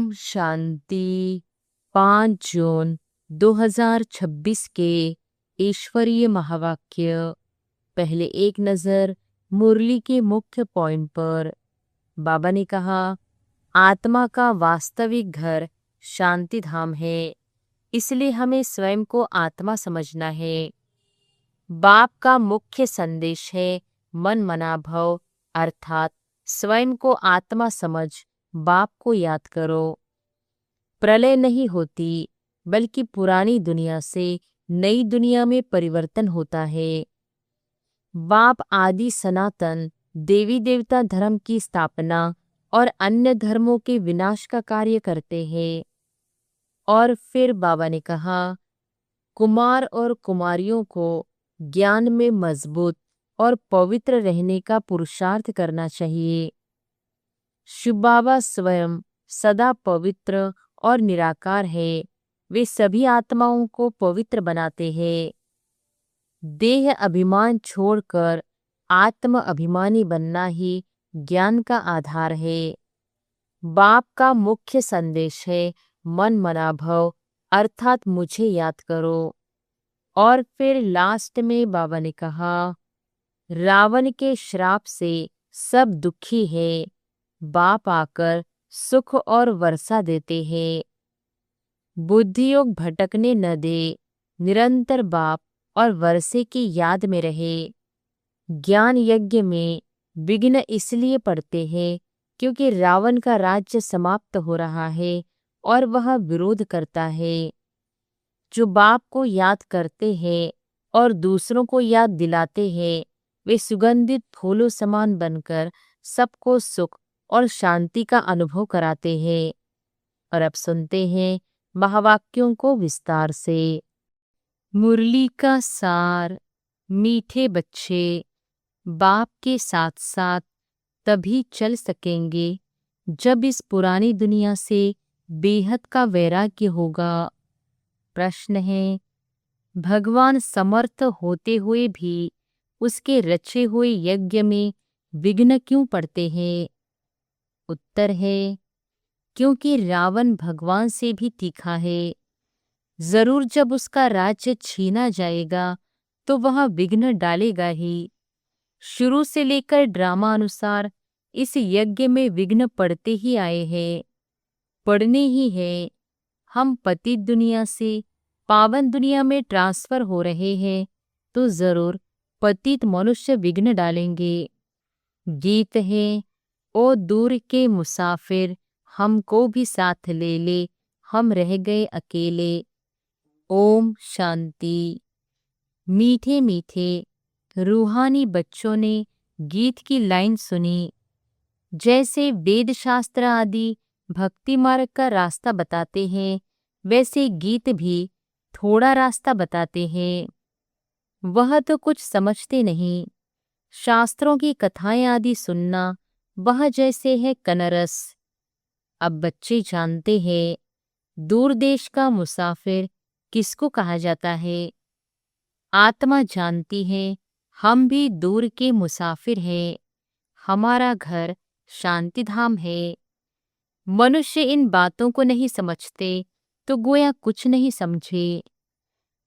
ओम शांति। 5 जून 2026 के ईश्वरीय महावाक्य। पहले एक नज़र मुरली के मुख्य पॉइंट पर। बाबा ने कहा, आत्मा का वास्तविक घर शांति धाम है, इसलिए हमें स्वयं को आत्मा समझना है। बाप का मुख्य संदेश है मन मना भव, अर्थात स्वयं को आत्मा समझ बाप को याद करो। प्रलय नहीं होती, बल्कि पुरानी दुनिया से नई दुनिया में परिवर्तन होता है। बाप आदि सनातन देवी देवता धर्म की स्थापना और अन्य धर्मों के विनाश का कार्य करते हैं। और फिर बाबा ने कहा, कुमार और कुमारियों को ज्ञान में मजबूत और पवित्र रहने का पुरुषार्थ करना चाहिए। शिव बाबा स्वयं सदा पवित्र और निराकार है। वे सभी आत्माओं को पवित्र बनाते हैं। देह अभिमान छोड़कर आत्म अभिमानी बनना ही ज्ञान का आधार है। बाप का मुख्य संदेश है मन मना भव, अर्थात मुझे याद करो। और फिर लास्ट में बाबा ने कहा, रावण के श्राप से सब दुखी है, बाप आकर सुख और वर्षा देते हैं। बुद्धि योग भटकने न दे, निरंतर बाप और वर्षे की याद में रहे। ज्ञान यज्ञ में विघ्न इसलिए पड़ते हैं क्योंकि रावण का राज्य समाप्त हो रहा है और वह विरोध करता है। जो बाप को याद करते हैं और दूसरों को याद दिलाते हैं, वे सुगंधित फूलों समान बनकर सबको सुख और शांति का अनुभव कराते हैं। और अब सुनते हैं महावाक्यों को विस्तार से। मुरली का सार। मीठे बच्चे, बाप के साथ साथ तभी चल सकेंगे जब इस पुरानी दुनिया से बेहद का वैराग्य होगा। प्रश्न है, भगवान समर्थ होते हुए भी उसके रचे हुए यज्ञ में विघ्न क्यों पड़ते हैं? उत्तर है, क्योंकि रावण भगवान से भी तीखा है। जरूर जब उसका राज्य छीना जाएगा तो वह विघ्न डालेगा ही। शुरू से लेकर ड्रामा अनुसार इस यज्ञ में विघ्न पड़ते ही आए हैं, पड़ने ही है। हम पतित दुनिया से पावन दुनिया में ट्रांसफर हो रहे हैं तो जरूर पतित मनुष्य विघ्न डालेंगे। गीत है, ओ दूर के मुसाफिर, हमको भी साथ ले ले, हम रह गए अकेले। ओम शांति। मीठे मीठे रूहानी बच्चों ने गीत की लाइन सुनी। जैसे वेद शास्त्र आदि भक्ति मार्ग का रास्ता बताते हैं, वैसे गीत भी थोड़ा रास्ता बताते हैं। वह तो कुछ समझते नहीं। शास्त्रों की कथाएं आदि सुनना वह जैसे है कनरस। अब बच्चे जानते हैं दूर देश का मुसाफिर किसको कहा जाता है। आत्मा जानती है हम भी दूर के मुसाफिर हैं। हमारा घर शांति धाम है। मनुष्य इन बातों को नहीं समझते तो गोया कुछ नहीं समझे।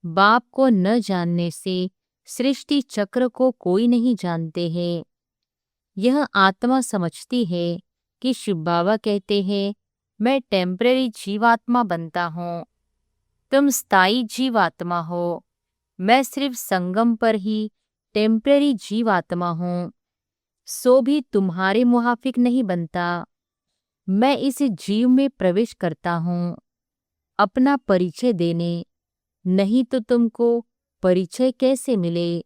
बाप को न जानने से सृष्टि चक्र को कोई नहीं जानते हैं। यह आत्मा समझती है कि शिव बाबा कहते हैं, मैं टेम्परेरी जीवात्मा बनता हूँ, तुम स्थायी जीवात्मा हो। मैं सिर्फ संगम पर ही टेम्परेरी जीवात्मा हूँ, सो भी तुम्हारे मुहाफिक नहीं बनता। मैं इस जीव में प्रवेश करता हूँ अपना परिचय देने, नहीं तो तुमको परिचय कैसे मिले।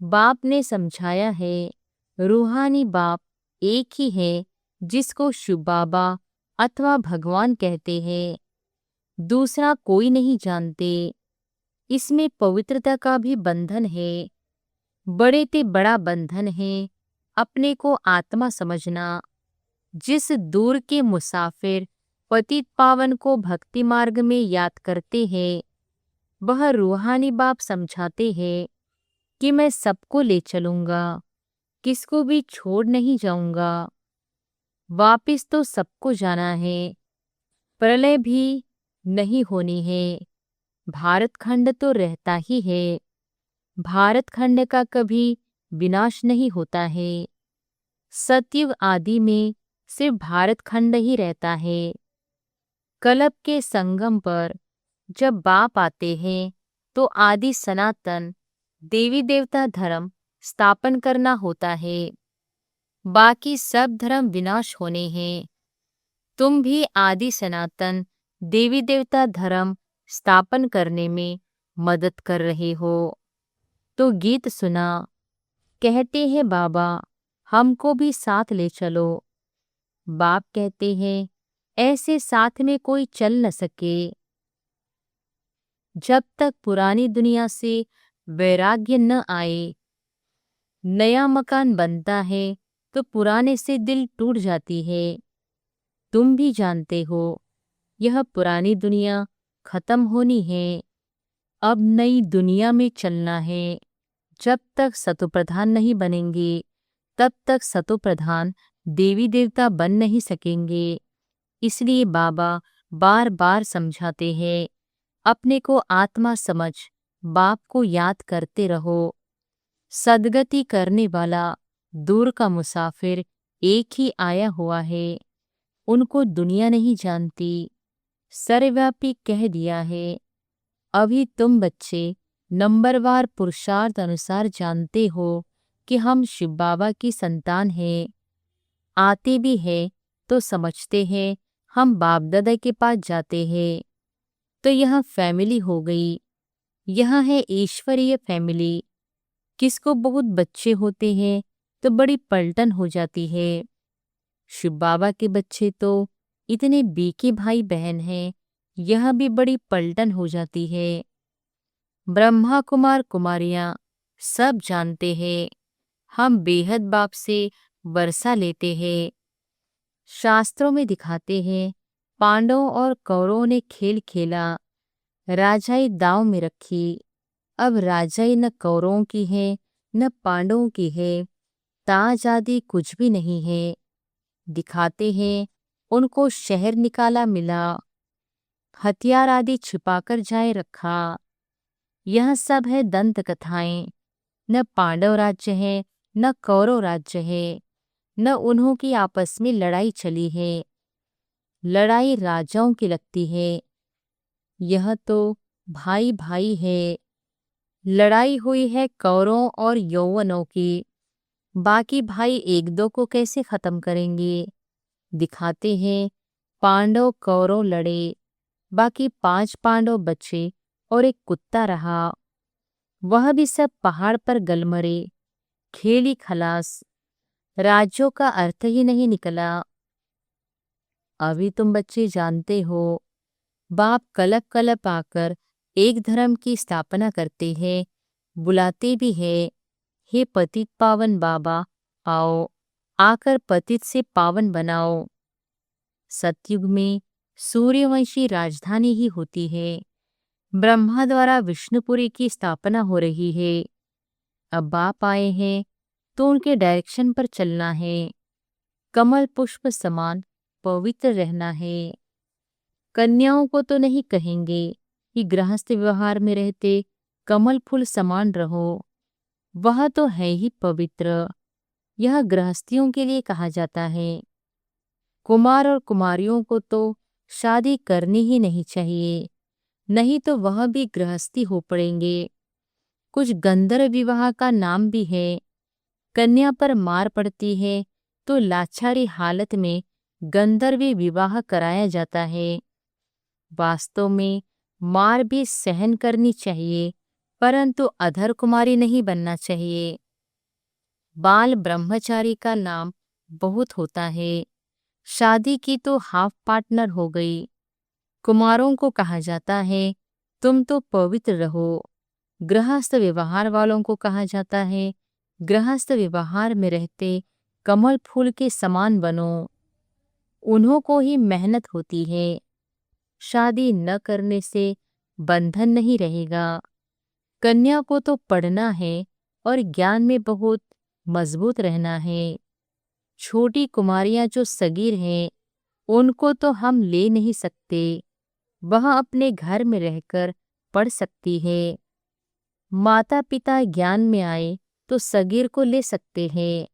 बाप ने समझाया है, रूहानी बाप एक ही है जिसको शिव बाबा अथवा भगवान कहते हैं। दूसरा कोई नहीं जानते। इसमें पवित्रता का भी बंधन है। बड़े ते बड़ा बंधन है अपने को आत्मा समझना। जिस दूर के मुसाफिर पतित पावन को भक्ति मार्ग में याद करते हैं, वह रूहानी बाप समझाते हैं कि मैं सबको ले चलूंगा, किसको भी छोड़ नहीं जाऊंगा। वापिस तो सबको जाना है, प्रलय भी नहीं होनी है। भारत खंड तो रहता ही है। भारत खंड का कभी विनाश नहीं होता है। सतयुग आदि में सिर्फ भारत खंड ही रहता है। कलप के संगम पर जब बाप आते हैं तो आदि सनातन देवी देवता धर्म स्थापन करना होता है। बाकी सब धर्म विनाश होने हैं। तुम भी आदि सनातन देवी देवता धर्म स्थापन करने में मदद कर रहे हो। तो गीत सुना, कहते हैं बाबा हमको भी साथ ले चलो। बाप कहते हैं ऐसे साथ में कोई चल न सके। जब तक पुरानी दुनिया से वैराग्य न आए। नया मकान बनता है तो पुराने से दिल टूट जाती है। तुम भी जानते हो यह पुरानी दुनिया खत्म होनी है। अब नई दुनिया में चलना है। जब तक सतोप्रधान नहीं बनेंगे तब तक सतोप्रधान देवी देवता बन नहीं सकेंगे। इसलिए बाबा बार बार समझाते हैं अपने को आत्मा समझ बाप को याद करते रहो। सदगति करने वाला दूर का मुसाफिर एक ही आया हुआ है। उनको दुनिया नहीं जानती। सर्वव्यापी कह दिया है। अभी तुम बच्चे नंबरवार पुरुषार्थ अनुसार जानते हो कि हम शिव बाबा की संतान हैं। आते भी हैं तो समझते हैं हम बाप दादा के पास जाते हैं। तो यह फैमिली हो गई। यह है ईश्वरीय फैमिली। किसको बहुत बच्चे होते हैं तो बड़ी पलटन हो जाती है। शिव बाबा के बच्चे तो इतने बीके भाई बहन हैं, यह भी बड़ी पलटन हो जाती है। ब्रह्मा कुमार कुमारियां सब जानते हैं हम बेहद बाप से वर्षा लेते हैं। शास्त्रों में दिखाते हैं पांडवों और कौरवों ने खेल खेला, राजाई दांव में रखी। अब राजाई न कौरवों की है न पांडवों की है। ताज आदि कुछ भी नहीं है। दिखाते हैं उनको शहर निकाला मिला, हथियार आदि छिपाकर जाए रखा। यह सब है दंत कथाएं। न पांडव राज्य है न कौरव राज्य है, न उन्हों की आपस में लड़ाई चली है। लड़ाई राजाओं की लगती है। यह तो भाई भाई है। लड़ाई हुई है कौरवों और यौवनों की। बाकी भाई एक दो को कैसे खत्म करेंगे। दिखाते हैं पांडव कौरव लड़े, बाकी 5 पांडव बचे और एक कुत्ता रहा। वह भी सब पहाड़ पर गलमरे। खेली खलास। राज्यों का अर्थ ही नहीं निकला। अभी तुम बच्चे जानते हो बाप कलप कलप आकर एक धर्म की स्थापना करते हैं, बुलाते भी है। हे पतित पावन बाबा आओ, आकर पतित से पावन बनाओ। सतयुग में सूर्यवंशी राजधानी ही होती है। ब्रह्मा द्वारा विष्णुपुरी की स्थापना हो रही है। अब बाप आए हैं तो उनके डायरेक्शन पर चलना है। कमल पुष्प समान पवित्र रहना है। कन्याओं को तो नहीं कहेंगे कि गृहस्थ व्यवहार में रहते कमल फूल समान रहो। वह तो है ही पवित्र। यह गृहस्थियों के लिए कहा जाता है। कुमार और कुमारियों को तो शादी करनी ही नहीं चाहिए, नहीं तो वह भी गृहस्थी हो पड़ेंगे। कुछ गंधर्व विवाह का नाम भी है। कन्या पर मार पड़ती है तो लाचारी हालत में गंधर्वी विवाह कराया जाता है। वास्तव में मार भी सहन करनी चाहिए, परंतु अधर कुमारी नहीं बनना चाहिए। बाल ब्रह्मचारी का नाम बहुत होता है। शादी की तो हाफ पार्टनर हो गई। कुमारों को कहा जाता है तुम तो पवित्र रहो। गृहस्थ व्यवहार वालों को कहा जाता है गृहस्थ व्यवहार में रहते कमल फूल के समान बनो। उन्हों को ही मेहनत होती है। शादी न करने से बंधन नहीं रहेगा। कन्या को तो पढ़ना है और ज्ञान में बहुत मजबूत रहना है। छोटी कुमारियां जो सगीर हैं उनको तो हम ले नहीं सकते, वह अपने घर में रहकर पढ़ सकती है। माता पिता ज्ञान में आए तो सगीर को ले सकते हैं।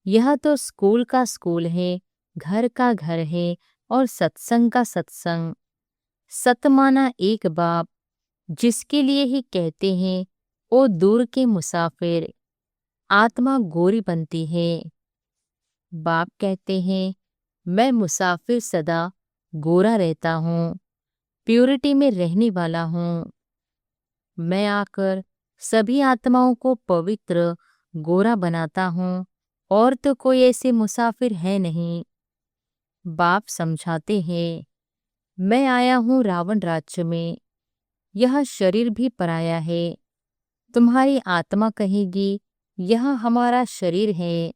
यह तो स्कूल का स्कूल है, घर का घर है और सत्संग का सत्संग। सतमाना एक बाप, जिसके लिए ही कहते हैं ओ दूर के मुसाफिर, आत्मा गोरी बनती है। बाप कहते हैं मैं मुसाफिर सदा गोरा रहता हूँ, प्योरिटी में रहने वाला हूँ। मैं आकर सभी आत्माओं को पवित्र गोरा बनाता हूँ, और तो कोई ऐसे मुसाफिर है नहीं। बाप समझाते हैं मैं आया हूँ रावण राज्य में, यह शरीर भी पराया है। तुम्हारी आत्मा कहेगी यह हमारा शरीर है,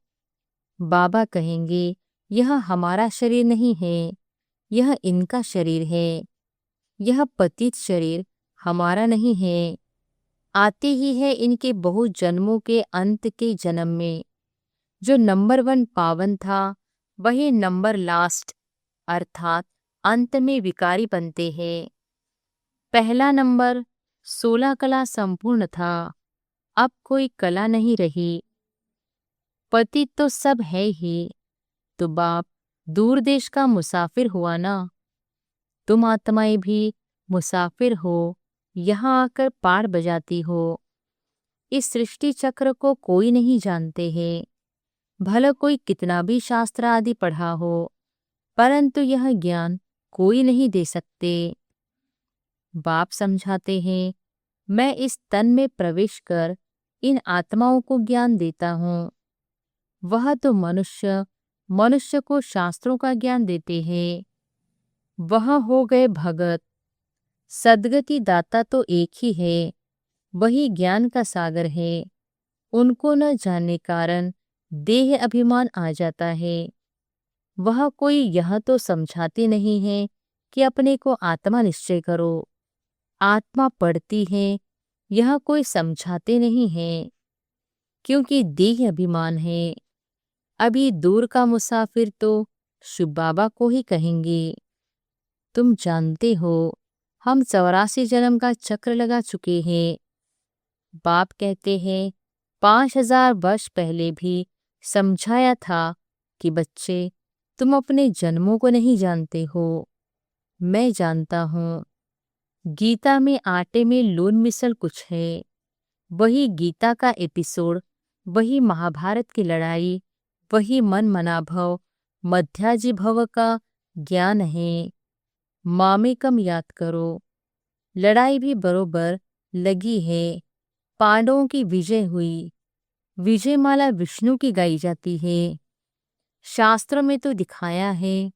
बाबा कहेंगे यह हमारा शरीर नहीं है, यह इनका शरीर है। यह पतित शरीर हमारा नहीं है, आते ही है इनके बहुत जन्मों के अंत के जन्म में। जो नंबर 1 पावन था, वही नंबर लास्ट अर्थात अंत में विकारी बनते हैं। पहला नंबर 16 कला संपूर्ण था, अब कोई कला नहीं रही। पतित तो सब है ही, तो बाप दूर देश का मुसाफिर हुआ ना। तुम आत्माएं भी मुसाफिर हो, यहाँ आकर पार बजाती हो। इस सृष्टि चक्र को कोई नहीं जानते हैं, भला कोई कितना भी शास्त्र आदि पढ़ा हो, परंतु यह ज्ञान कोई नहीं दे सकते। बाप समझाते हैं मैं इस तन में प्रवेश कर इन आत्माओं को ज्ञान देता हूँ। वह तो मनुष्य को शास्त्रों का ज्ञान देते हैं। वह हो गए भगत। सद्गति दाता तो एक ही है, वही ज्ञान का सागर है। उनको न जानने कारण देह अभिमान आ जाता है। वह कोई यह तो समझाते नहीं है कि अपने को आत्मा निश्चय करो, आत्मा पढ़ती है, यह कोई समझाते नहीं है, क्योंकि देह अभिमान है। अभी दूर का मुसाफिर तो शिव बाबा को ही कहेंगे। तुम जानते हो हम 84 जन्म का चक्र लगा चुके हैं। बाप कहते हैं 5000 वर्ष पहले भी समझाया था कि बच्चे तुम अपने जन्मों को नहीं जानते हो, मैं जानता हूँ। गीता में आटे में लून मिसल कुछ है, वही गीता का एपिसोड, वही महाभारत की लड़ाई, वही मन मनाभव मध्याजी भव का ज्ञान है। मामेकम याद करो, लड़ाई भी बरोबर लगी है। पांडवों की विजय हुई, विजय माला विष्णु की गाई जाती है। शास्त्रों में तो दिखाया है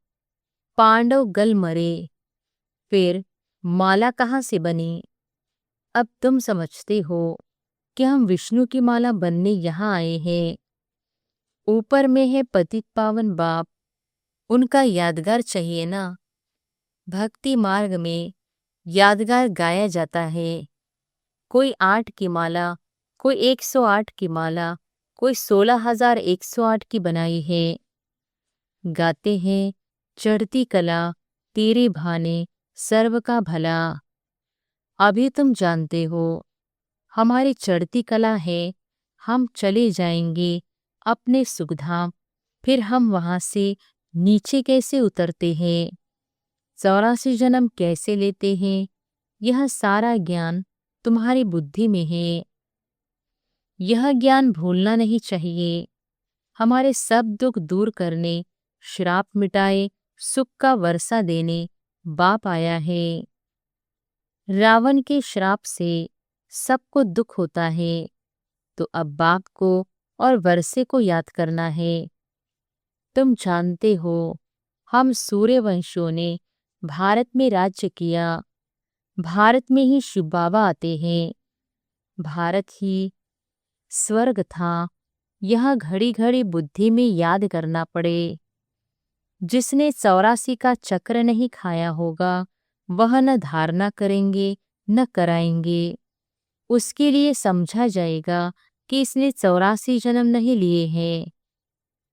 पांडव गल मरे, फिर माला कहाँ से बनी। अब तुम समझते हो कि हम विष्णु की माला बनने यहाँ आए हैं। ऊपर में है पतित पावन बाप, उनका यादगार चाहिए ना। भक्ति मार्ग में यादगार गाया जाता है। कोई 8 की माला, कोई 108 की माला, कोई 16,108 की बनाई है। गाते हैं चढ़ती कला तेरे भाने सर्व का भला। अभी तुम जानते हो हमारी चढ़ती कला है, हम चले जाएंगे अपने सुखधाम, फिर हम वहां से नीचे कैसे उतरते हैं, 84 जन्म कैसे लेते हैं, यह सारा ज्ञान तुम्हारी बुद्धि में है। यह ज्ञान भूलना नहीं चाहिए। हमारे सब दुख दूर करने, श्राप मिटाए, सुख का वर्षा देने बाप आया है। रावण के श्राप से सबको दुख होता है, तो अब बाप को और वर्षे को याद करना है। तुम जानते हो हम सूर्यवंशियों ने भारत में राज्य किया, भारत में ही शिव बाबा आते हैं। भारत ही स्वर्ग था, यह घड़ी घड़ी बुद्धि में याद करना पड़े। जिसने 84 का चक्र नहीं खाया होगा, वह न धारणा करेंगे न कराएंगे। उसके लिए समझा जाएगा कि इसने 84 जन्म नहीं लिए हैं,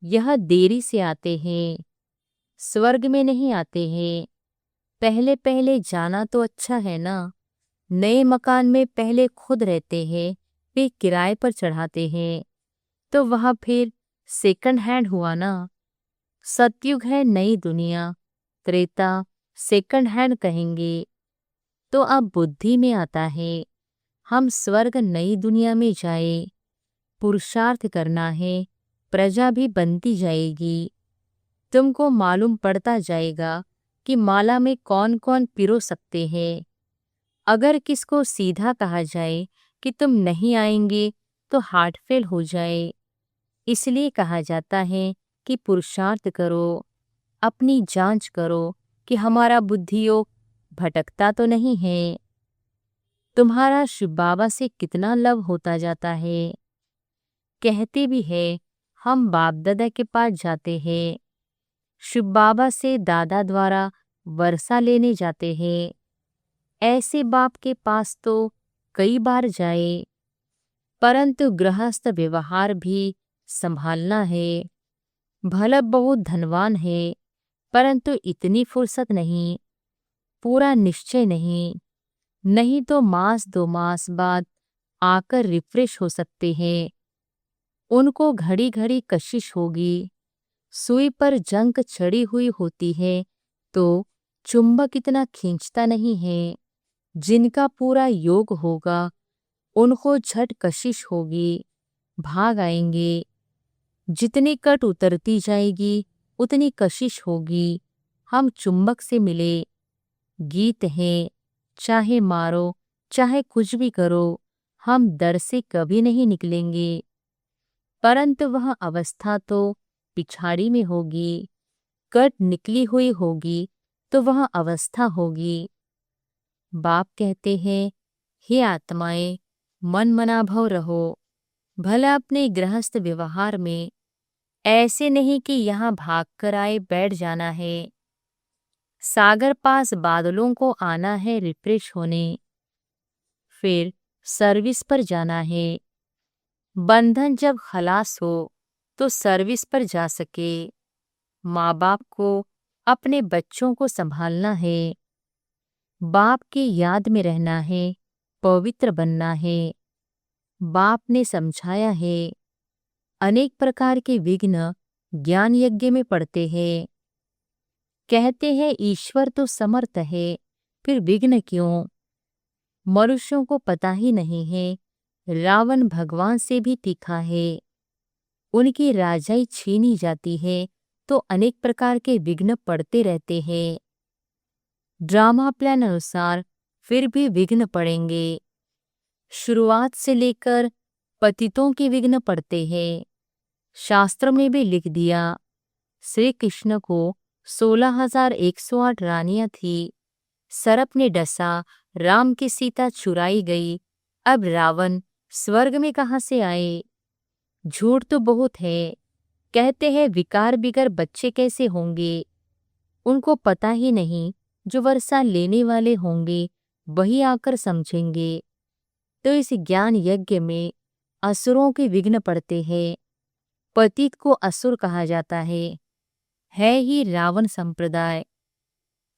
यह देरी से आते हैं। स्वर्ग में नहीं आते हैं। पहले पहले जाना तो अच्छा है ना। नए मकान में पहले खुद रहते हैं, फिर किराए पर चढ़ाते हैं, तो वह फिर सेकंड हैंड हुआ ना। सतयुग है नई दुनिया, त्रेता सेकंड हैंड कहेंगे। तो अब बुद्धि में आता है हम स्वर्ग नई दुनिया में जाए, पुरुषार्थ करना है, प्रजा भी बनती जाएगी। तुमको मालूम पड़ता जाएगा कि माला में कौन कौन पिरो सकते हैं। अगर किसको सीधा कहा जाए कि तुम नहीं आएंगे तो हार्ट फेल हो जाए। इसलिए कहा जाता है कि पुरुषार्थ करो, अपनी जांच करो कि हमारा बुद्धियोग भटकता तो नहीं है। तुम्हारा शिव बाबा से कितना लव होता जाता है। कहते भी है हम बाप दादा के पास जाते हैं, शिव बाबा से दादा द्वारा वर्षा लेने जाते हैं। ऐसे बाप के पास तो कई बार जाए, परंतु गृहस्थ व्यवहार भी संभालना है। भला बहुत धनवान है, परंतु इतनी फुर्सत नहीं, पूरा निश्चय नहीं। नहीं तो मास 2 मास बाद आकर रिफ्रेश हो सकते हैं। उनको घड़ी घड़ी कशिश होगी। सुई पर जंक चढ़ी हुई होती है तो चुंबक इतना खींचता नहीं है। जिनका पूरा योग होगा उनको झट कशिश होगी, भाग आएंगे। जितनी कट उतरती जाएगी उतनी कशिश होगी। हम चुंबक से मिले। गीत है, चाहे मारो चाहे कुछ भी करो, हम दर से कभी नहीं निकलेंगे। परंतु वह अवस्था तो पिछाड़ी में होगी। कट निकली हुई होगी तो वह अवस्था होगी। बाप कहते हैं हे आत्माएं, मन मनाभव रहो। भला अपने गृहस्थ व्यवहार में ऐसे नहीं कि यहाँ भाग कर आए बैठ जाना है। सागर पास बादलों को आना है रिफ्रेश होने, फिर सर्विस पर जाना है। बंधन जब खलास हो तो सर्विस पर जा सके। माँ बाप को अपने बच्चों को संभालना है, बाप की याद में रहना है, पवित्र बनना है। बाप ने समझाया है अनेक प्रकार के विघ्न ज्ञान यज्ञ में पड़ते हैं। कहते हैं ईश्वर तो समर्थ है, फिर विघ्न क्यों? मनुष्यों को पता ही नहीं है रावण भगवान से भी तीखा है। उनकी राजाई छीनी जाती है तो अनेक प्रकार के विघ्न पड़ते रहते हैं। ड्रामा प्लान अनुसार फिर भी विघ्न पड़ेंगे। शुरुआत से लेकर पतितों के विघ्न पड़ते हैं। शास्त्र में भी लिख दिया श्री कृष्ण को 16,108 रानियां थी। सर्प ने डसा, राम की सीता चुराई गई। अब रावण स्वर्ग में कहाँ से आए? झूठ तो बहुत है। कहते हैं विकार बिगर बच्चे कैसे होंगे। उनको पता ही नहीं जो वर्षा लेने वाले होंगे वही आकर समझेंगे। तो इस ज्ञान यज्ञ में असुरों के विघ्न पड़ते हैं। पतित को असुर कहा जाता है ही रावण संप्रदाय।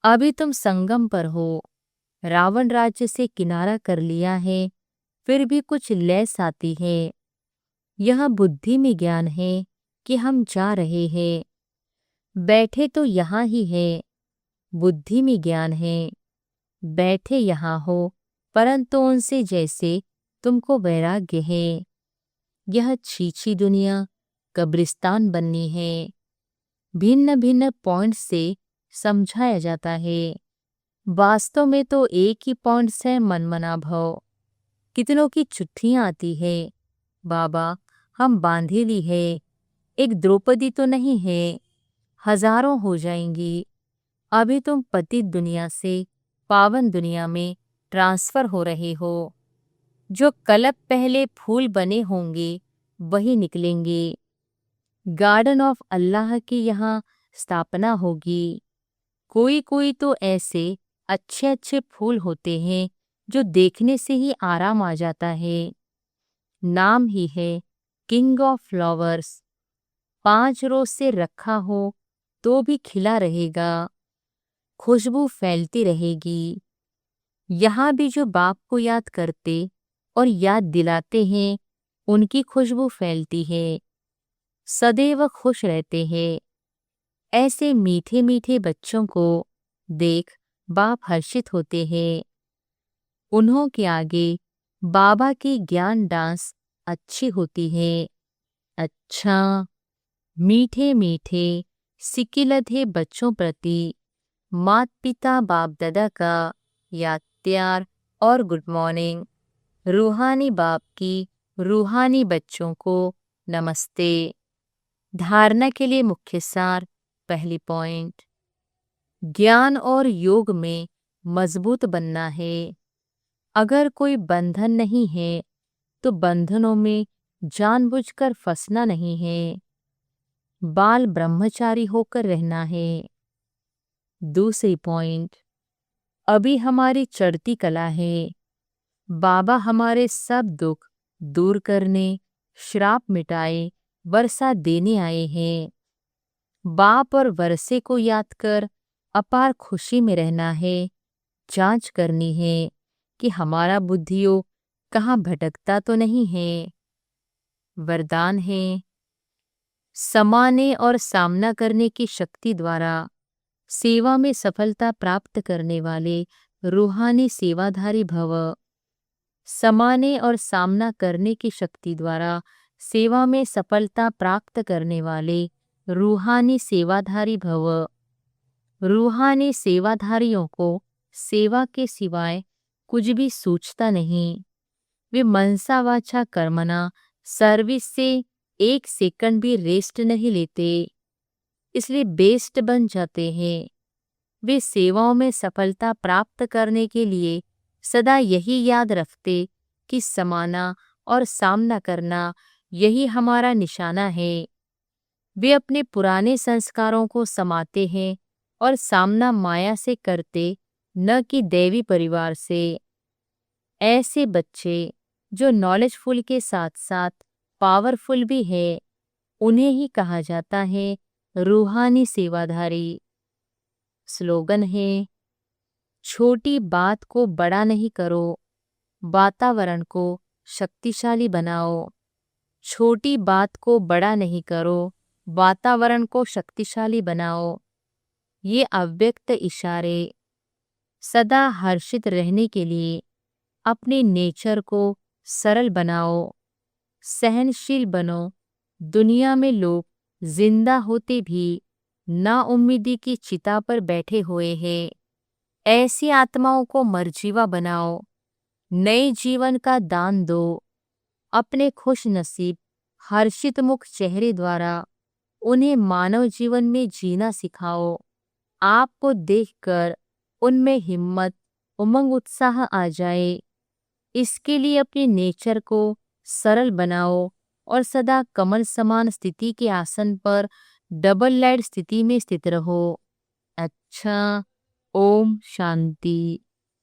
अभी तुम संगम पर हो, रावण राज्य से किनारा कर लिया है, फिर भी कुछ लैस आती है। यह बुद्धि में ज्ञान है कि हम जा रहे हैं, बैठे तो यहाँ ही है। बुद्धि में ज्ञान है बैठे यहाँ हो, परंतु उनसे जैसे तुमको वैराग्य है। यह छीछी दुनिया कब्रिस्तान बननी है। भिन्न भिन्न पॉइंट से समझाया जाता है। वास्तव में तो एक ही पॉइंट्स है मनमना भव। कितनों की चिट्ठियां आती है बाबा हम बांधेली है, एक द्रौपदी तो नहीं है, हजारों हो जाएंगी। अभी तुम पतित दुनिया से पावन दुनिया में ट्रांसफर हो रहे हो। जो कल्प पहले फूल बने होंगे वही निकलेंगे। गार्डन ऑफ अल्लाह की यहाँ स्थापना होगी। कोई कोई तो ऐसे अच्छे अच्छे फूल होते हैं जो देखने से ही आराम आ जाता है। नाम ही है किंग ऑफ फ्लावर्स। 5 रोज से रखा हो तो भी खिला रहेगा, खुशबू फैलती रहेगी। यहाँ भी जो बाप को याद करते और याद दिलाते हैं, उनकी खुशबू फैलती है, सदैव खुश रहते हैं। ऐसे मीठे मीठे बच्चों को देख बाप हर्षित होते हैं। उन्हों के आगे बाबा की ज्ञान डांस अच्छी होती है। अच्छा, मीठे मीठे सिकिलधे बच्चों प्रति माता पिता बाप दादा का याद प्यार और गुड मॉर्निंग। रूहानी बाप की रूहानी बच्चों को नमस्ते। धारणा के लिए मुख्य सार। पहली पॉइंट, ज्ञान और योग में मजबूत बनना है। अगर कोई बंधन नहीं है तो बंधनों में जानबूझकर फंसना नहीं है, बाल ब्रह्मचारी होकर रहना है। दूसरी पॉइंट, अभी हमारी चढ़ती कला है। बाबा हमारे सब दुख दूर करने, श्राप मिटाए, वर्षा देने आए हैं। बाप और वर्षे को याद कर अपार खुशी में रहना है। जांच करनी है कि हमारा बुद्धियों कहाँ भटकता तो नहीं है। वरदान है, समाने और सामना करने की शक्ति द्वारा सेवा में सफलता प्राप्त करने वाले रूहानी सेवाधारी भव। समाने और सामना करने की शक्ति द्वारा सेवा में सफलता प्राप्त करने वाले रूहानी सेवाधारी भव। रूहानी सेवाधारियों को सेवा के सिवाय कुछ भी सूझता नहीं। वे मनसा वाचा कर्मना सर्विस से 1 सेकंड भी रेस्ट नहीं लेते, इसलिए बेस्ट बन जाते हैं। वे सेवाओं में सफलता प्राप्त करने के लिए सदा यही याद रखते कि समाना और सामना करना यही हमारा निशाना है। वे अपने पुराने संस्कारों को समाते हैं और सामना माया से करते, न कि दैवी परिवार से। ऐसे बच्चे जो नॉलेजफुल के साथ साथ पावरफुल भी है, उन्हें ही कहा जाता है रूहानी सेवाधारी। स्लोगन है, छोटी बात को बड़ा नहीं करो, वातावरण को शक्तिशाली बनाओ। छोटी बात को बड़ा नहीं करो, वातावरण को शक्तिशाली बनाओ। ये अव्यक्त इशारे सदा हर्षित रहने के लिए अपने नेचर को सरल बनाओ, सहनशील बनो। दुनिया में लोग जिंदा होते भी नाउम्मीदी की चिता पर बैठे हुए हैं। ऐसी आत्माओं को मरजीवा बनाओ, नए जीवन का दान दो। अपने खुश नसीब हर्षित मुख चेहरे द्वारा उन्हें मानव जीवन में जीना सिखाओ। आपको देखकर उनमें हिम्मत, उमंग, उत्साह आ जाए। इसके लिए अपने नेचर को सरल बनाओ और सदा कमल समान स्थिति के आसन पर डबल लाइट स्थिति में स्थित रहो। अच्छा, ओम शांति।